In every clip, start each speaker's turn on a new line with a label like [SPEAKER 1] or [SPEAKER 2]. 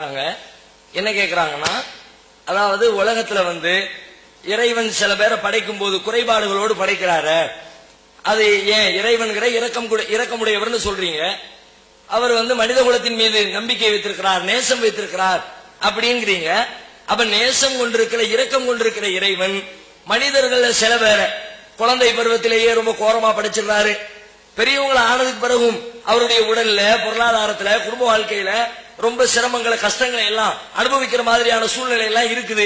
[SPEAKER 1] என்ன கேக்குறாங்கன்னா, அதாவது உலகத்துல இறைவன் சில பேரை படைக்கும் போது குறைபாடுகளோடு படைக்கிறாரு. அது ஏன் இறைவன்கிற இரக்கமுடையவர்னு சொல்றீங்க? அவர் மனித குலத்தின் மீது நம்பிக்கை வைத்திருக்கிறார், நேசம் வைத்திருக்கிறார் அப்படிங்கிறீங்க. அப்ப நேசம் கொண்டிருக்கிற இரக்கம் கொண்டிருக்கிற இறைவன் மனிதர்கள் சில பேரை குழந்தை பருவத்திலேயே ரொம்ப கோரமா படைச்சிருந்தாரு. பெரியவங்களை ஆனதுக்கு பிறகும் அவருடைய உடல்ல, பொருளாதாரத்துல, குடும்ப வாழ்க்கையில ரொம்ப சிரமங்களை, கஷ்டங்களை எல்லாம் அனுபவிக்கிற மாதிரியான சூழ்நிலை எல்லாம் இருக்குது.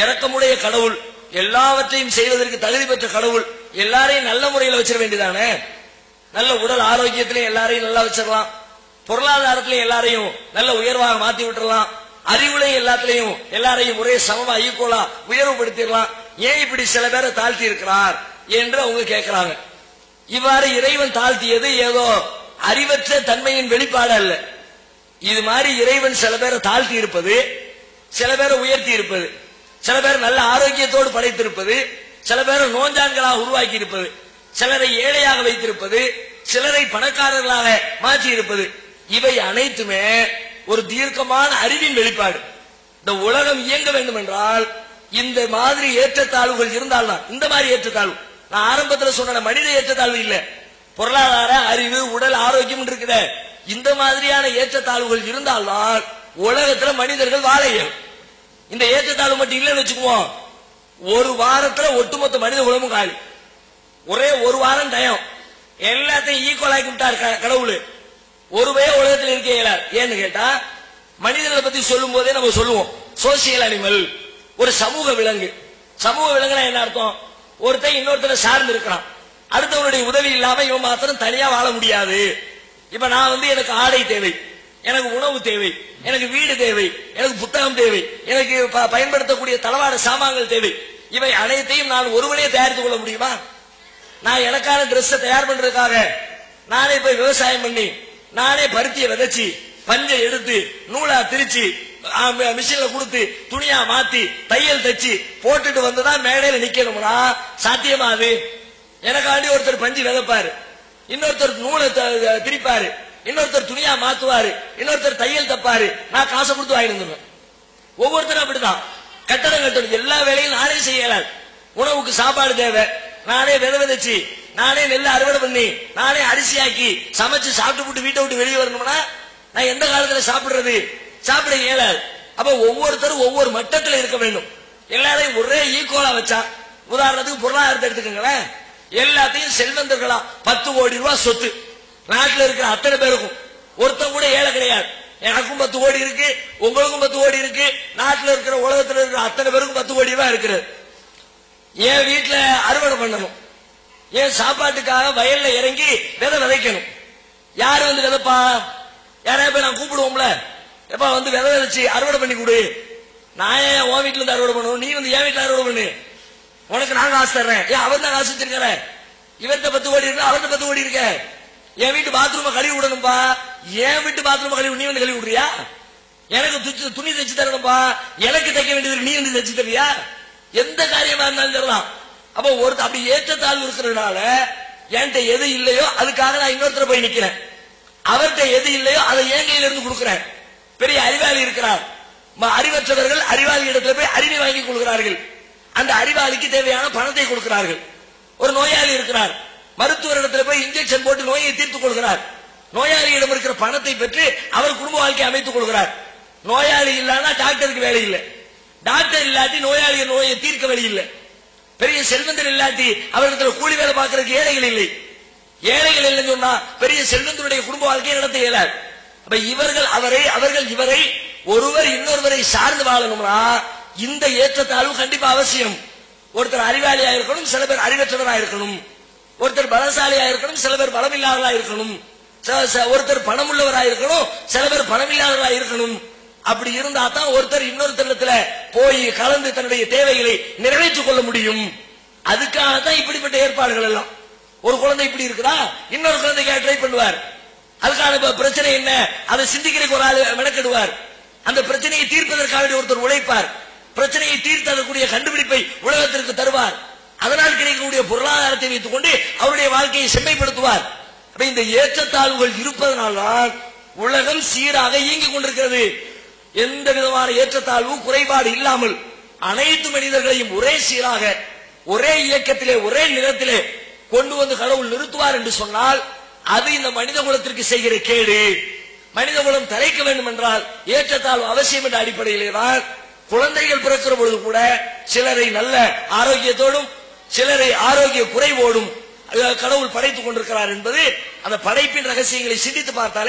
[SPEAKER 1] இரக்கமுடைய கடவுள், எல்லாவற்றையும் செய்வதற்கு தகுதி பெற்ற கடவுள், எல்லாரையும் நல்ல முறையில் வச்சிட வேண்டியதானே? நல்ல உடல் ஆரோக்கியத்திலையும் எல்லாரையும் நல்லா வச்சிடலாம், பொருளாதாரத்திலையும் எல்லாரையும் நல்ல உயர்வாக மாத்தி விட்டுறலாம், அறிவுலையும் எல்லாத்திலையும் எல்லாரையும் ஒரே சமமா ஈக்குவலா உயர்வுபடுத்திடலாம். ஏன் இப்படி சில பேரை தாழ்த்தி இருக்கிறார் என்று அவங்க கேட்கிறாங்க. இவ்வாறு இறைவன் தாழ்த்தியது ஏதோ அறிவற்ற தன்மையின் வெளிப்பாடு அல்ல. இது மாதிரி இறைவன் சில பேரை தாழ்த்தி இருப்பது, சில பேரை உயர்த்தி இருப்பது, சில பேர் நல்ல ஆரோக்கியத்தோடு படைத்திருப்பது, சில பேரை நோஞ்சான்களாக உருவாக்கி இருப்பது, சிலரை ஏழையாக வைத்திருப்பது, சிலரை பணக்காரர்களாக மாற்றி இருப்பது, இவை அனைத்துமே ஒரு தீர்க்கமான அறிவின் வெளிப்பாடு. இந்த உலகம் இயங்க வேண்டும் என்றால் இந்த மாதிரி ஏற்றத்தாழ்வுகள் இருந்தால்தான், இந்த மாதிரி ஏற்றத்தாழ்வு, நான் ஆரம்பத்தில் சொன்ன மனித ஏற்றத்தாழ்வு இல்ல, பொருளாதார, அறிவு, உடல் ஆரோக்கியம் இருக்கிற இந்த மாதிரியான ஏற்றத்தாழ்வுகள் இருந்தால்தான் உலகத்துல மனிதர்கள் வாழ இயலும். இந்த ஏற்றத்தாழ்வு மட்டும் இல்லைன்னு வச்சுக்குவோம், ஒரு வாரத்துல ஒட்டுமொத்த மனித குலமும் காலி. ஒரே ஒரு வாரம் டயம் எல்லாத்தையும் ஈக்குவல் ஆக்கி விட்டார் கடவுள். ஒருவே உலகத்தில் இருக்க இயலார். ஏன்னு கேட்டா, மனிதர்களை பத்தி சொல்லும் போதே நம்ம சொல்லுவோம் சோசியல் அனிமல், ஒரு சமூக விலங்கு. சமூக விலங்குனா என்ன அர்த்தம்? ஒருத்தன் இன்னொருத்தரை சார்ந்து இருக்கிறான், அடுத்தவனுடைய உதவி இல்லாம இவன் மாத்திரம் தனியா வாழ முடியாது. இப்ப நான் எனக்கு ஆடை தேவை, எனக்கு உணவு தேவை, எனக்கு வீடு தேவை, எனக்கு புத்தகம் தேவை, எனக்கு பயன்படுத்தக்கூடிய தளவாட சாமான்கள் தேவை. இவை அனைத்தையும் நான் ஒருவனே தயாரித்துக் கொள்ள முடியுமா? நான் எனக்கான டிரெஸ் தயார் பண்றதுக்காக நானே போய் விவசாயம் பண்ணி, நானே பருத்தியை விதைச்சு, பஞ்சை எடுத்து, நூலா திரிச்சு, மிஷின்ல கொடுத்து, துணியா மாத்தி, தையல் தச்சு போட்டுட்டு வந்துதான் மேடையில நிக்கணும்னா சாத்தியமா? அது எனக்காண்டி ஒருத்தர் பஞ்சு விதைப்பாரு, இன்னொருத்தர் நூலை திரிப்பாரு, இன்னொருத்தர் துணியா மாத்துவாரு, இன்னொருத்தர் தையல் தப்பாரு, நான் காசை கொடுத்து வாங்கிட்டு. ஒவ்வொருத்தரும் அப்படிதான். கட்டடம் கட்டணும், எல்லா வேலையும் நானே செய்யலாம். உணவுக்கு சாப்பாடு தேவை, நானே விதை விதைச்சு, நானே நெல்லை அறுவடை பண்ணி, நானே அரிசியாக்கி சமைச்சு சாப்பிட்டு போட்டு வீட்டை விட்டு வெளியே வரணும்னா நான் எந்த காலத்துல சாப்பிடுறது? சாப்பிட இயலாது. அப்ப ஒவ்வொருத்தரும் ஒவ்வொரு மட்டத்தில் இருக்க வேண்டும். எல்லாரையும் ஒரே ஈக்குவலா வச்சா, உதாரணத்துக்கு பொருளாதாரத்தை எடுத்துக்கங்களேன், எல்லாத்தையும் செல்வந்தர்களா 10 கோடி ரூபாய் சொத்து நாட்டில் இருக்கிற அத்தனை பேருக்கும், ஒருத்தன் கூட ஏழை கிடையாது. எனக்கும் 10 கோடி இருக்கு, உங்களுக்கும் 10 கோடி இருக்கு, நாட்டில் இருக்கிற உலகத்தில் இருக்கிற அத்தனை பேருக்கும் 10 கோடி ரூபாய் இருக்கிறது. என் வீட்டுல அறுவடை பண்ணணும், ஏன் சாப்பாட்டுக்காக வயல்ல இறங்கி விதை விதைக்கணும். யாரு விதைப்பா? யாரையா போய் நான் கூப்பிடுவோம்ல, எப்ப விதை விதைச்சு அறுவடை பண்ணி கொடு. நான் ஏன் உன் வீட்டுல இருந்து அறுவடை பண்ணணும், நீ என் வீட்டுல அறுவடை பண்ணு, உனக்கு நான் காசு தர்றேன். ஏன் அவர் தான் காசு வச்சிருக்கிற, இவர்கிட்ட 10 கோடி இருக்கு, அவர்கிட்ட 10 கோடி இருக்க. என் வீட்டு பாத்ரூம் கழுவி விடணும்பா, என் வீட்டு பாத்ரூம் கழுவி நீ கழுவி விடுறியா? எனக்கு துணி தைச்சு தரணும்பா, எனக்கு தைக்க வேண்டியது நீ தைச்சு தரியா? எந்த காரியமா இருந்தாலும் தரலாம். அப்ப அப்படி ஏற்றத்தாழ்வு இருக்கிறதுனால என்கிட்ட எது இல்லையோ அதுக்காக நான் இன்னொருத்தர போய் நிக்கிறேன், அவர்கிட்ட எது இல்லையோ அதை என் கையில இருந்து கொடுக்கிறேன். பெரிய அறிவாளி இருக்கிறார், அறிவற்றவர்கள் அறிவாளி இடத்துல போய் அறிவை வாங்கி கொள்கிறார்கள், அந்த அறிவாளிக்கு தேவையான பணத்தை கொடுக்கிறார்கள். ஒரு நோயாளி இருக்கிறார், மருத்துவர் இடத்துல போய் இன்ஜெக்ஷன் போட்டு நோயை தீர்த்துக் கொள்கிறார். நோயாளியிடம் இருக்கிற பணத்தை பெற்று அவர் குடும்ப வாழ்க்கையை அமைத்துக் கொள்கிறார். நோயாளி இல்லாம டாக்டருக்கு வேலை இல்லை, டாக்டர் இல்லாட்டி நோயாளிய நோயை தீர்க்க வழி இல்லை. பெரிய செல்வந்தர் இல்லாட்டி அவரிடத்துல கூலி வேலை பார்க்கறதுக்கு ஏழைகள் இல்லை. ஏழைகள் இல்லைன்னு சொன்னா பெரிய செல்வந்தருடைய குடும்ப வாழ்க்கையை நடத்த இயலாது. அப்ப இவர்கள் அவர்கள் இவரை, ஒருவர் இன்னொருவரை சார்ந்து வாழணும்னா இந்த ஏற்றத்தாழ்வு கண்டிப்பா அவசியம். ஒருத்தர் அறிவாளியா இருக்கணும், சில பேர் அறிவற்றவராக இருக்கணும். ஒருத்தர் பலசாலியா இருக்கணும், சில பேர் பலமில்லாதவர்களா இருக்கணும். ஒருத்தர் பணம் உள்ளவராக இருக்கணும், சில பேர் பணமில்லாதவர்களா இருக்கணும். அப்படி இருந்தா தான் ஒருத்தர் இன்னொருத்தரத்துல போய் கலந்து தன்னுடைய தேவைகளை நிறைவேற்றிக் கொள்ள முடியும். அதுக்காக தான் இப்படிப்பட்ட ஏற்பாடுகள் எல்லாம். ஒரு குழந்தை இப்படி இருக்குதா, இன்னொரு குழந்தைக்கு ட்ரை பண்ணுவார். அதுக்கான பிரச்சனை என்ன, அதை சிந்திக்கிறதுக்கு ஒரு ஆள் மெனக்கெடுவார். அந்த பிரச்சனையை தீர்ப்பதற்காக ஒருத்தர் உழைப்பார். பிரச்சனையை தீர்த்தக்கூடிய கண்டுபிடிப்பை உலகத்திற்கு தருவார். அதனால் கிடைக்கக்கூடிய பொருளாதாரத்தை வைத்துக் கொண்டு அவருடைய வாழ்க்கையை செம்மைப்படுத்துவார். இந்த ஏற்றத்தாழ்வுகள் இருப்பதனால்தான் உலகம் சீராக இயங்கிக் கொண்டிருக்கிறது. எந்த விதமான ஏற்றத்தாழ்வு குறைபாடு இல்லாமல் அனைத்து மனிதர்களையும் ஒரே சீராக ஒரே இயக்கத்திலே ஒரே நிலத்திலே கொண்டு வந்து கடவுள் நிறுத்துவார் என்று சொன்னால் அது இந்த மனித குலத்திற்கு செய்கிற கேடு. மனித குலம் தலைக்க வேண்டும் என்றால் ஏற்றத்தாழ்வு அவசியம் என்ற அடிப்படையிலே தான் குழந்தைகள் பிறக்கிற பொழுது கூட சிலரை நல்ல ஆரோக்கியத்தோடும் சிலரை ஆரோக்கிய குறைவோடும் கடவுள் படைத்துக் கொண்டிருக்கிறார் என்பது அந்த படைப்பின் ரகசியங்களை சிந்தித்து பார்த்தாலே